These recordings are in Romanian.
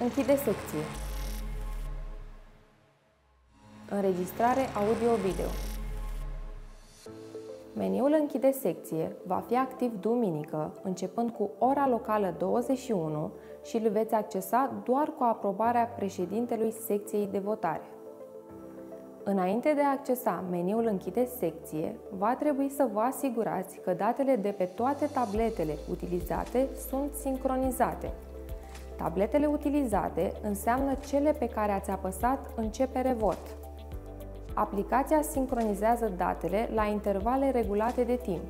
Închide secție. Înregistrare audio-video. Meniul Închide secție va fi activ duminică, începând cu ora locală 21 și îl veți accesa doar cu aprobarea președintelui secției de votare. Înainte de a accesa meniul Închide secție, va trebui să vă asigurați că datele de pe toate tabletele utilizate sunt sincronizate. Tabletele utilizate înseamnă cele pe care ați apăsat Începere vot. Aplicația sincronizează datele la intervale regulate de timp.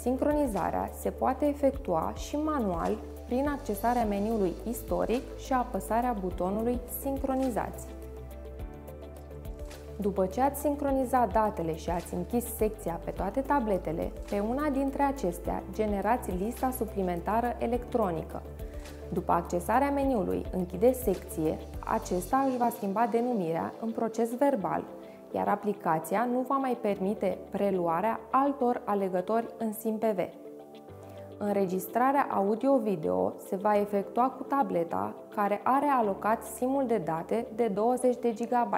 Sincronizarea se poate efectua și manual prin accesarea meniului Istoric și apăsarea butonului Sincronizați. După ce ați sincronizat datele și ați închis secția pe toate tabletele, pe una dintre acestea generați lista suplimentară electronică. După accesarea meniului Închide secție, acesta își va schimba denumirea în proces verbal, iar aplicația nu va mai permite preluarea altor alegători în SIMPV. Înregistrarea audio-video se va efectua cu tableta care are alocat SIM-ul de date de 20 de GB.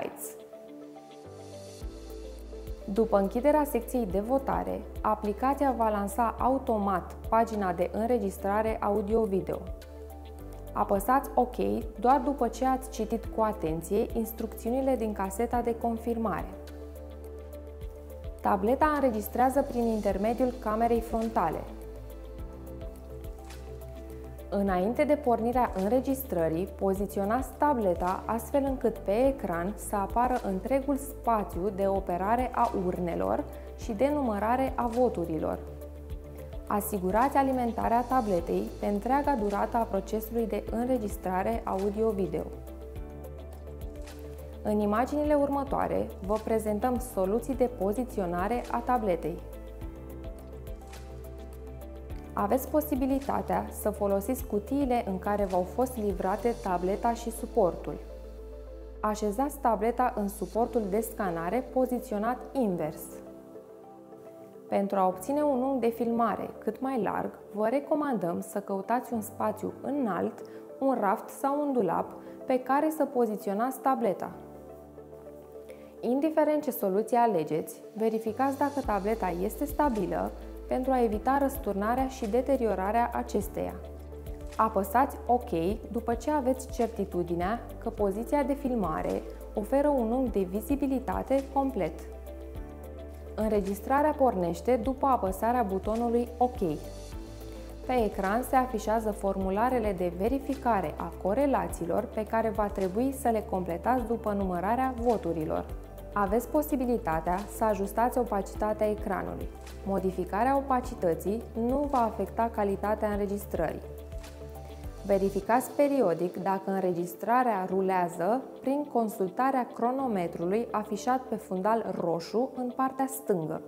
După închiderea secției de votare, aplicația va lansa automat pagina de înregistrare audio-video. Apăsați OK doar după ce ați citit cu atenție instrucțiunile din caseta de confirmare. Tableta înregistrează prin intermediul camerei frontale. Înainte de pornirea înregistrării, poziționați tableta astfel încât pe ecran să apară întregul spațiu de operare a urnelor și de numărare a voturilor. Asigurați alimentarea tabletei pe întreaga durată a procesului de înregistrare audio-video. În imaginile următoare vă prezentăm soluții de poziționare a tabletei. Aveți posibilitatea să folosiți cutiile în care v-au fost livrate tableta și suportul. Așezați tableta în suportul de scanare poziționat invers. Pentru a obține un unghi de filmare cât mai larg, vă recomandăm să căutați un spațiu înalt, un raft sau un dulap pe care să poziționați tableta. Indiferent ce soluție alegeți, verificați dacă tableta este stabilă pentru a evita răsturnarea și deteriorarea acesteia. Apăsați OK după ce aveți certitudinea că poziția de filmare oferă un unghi de vizibilitate complet. Înregistrarea pornește după apăsarea butonului OK. Pe ecran se afișează formularele de verificare a corelațiilor pe care va trebui să le completați după numărarea voturilor. Aveți posibilitatea să ajustați opacitatea ecranului. Modificarea opacității nu va afecta calitatea înregistrării. Verificați periodic dacă înregistrarea rulează prin consultarea cronometrului afișat pe fundal roșu în partea stângă.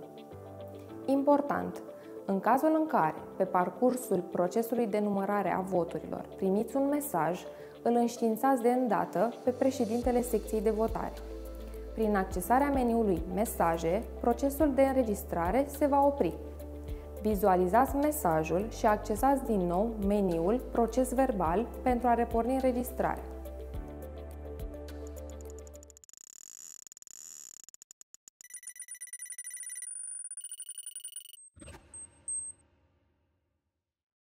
Important! În cazul în care, pe parcursul procesului de numărare a voturilor, primiți un mesaj, îl înștiințați de îndată pe președintele secției de votare. Prin accesarea meniului Mesaje, procesul de înregistrare se va opri. Vizualizați mesajul și accesați din nou meniul Proces verbal pentru a reporni înregistrarea.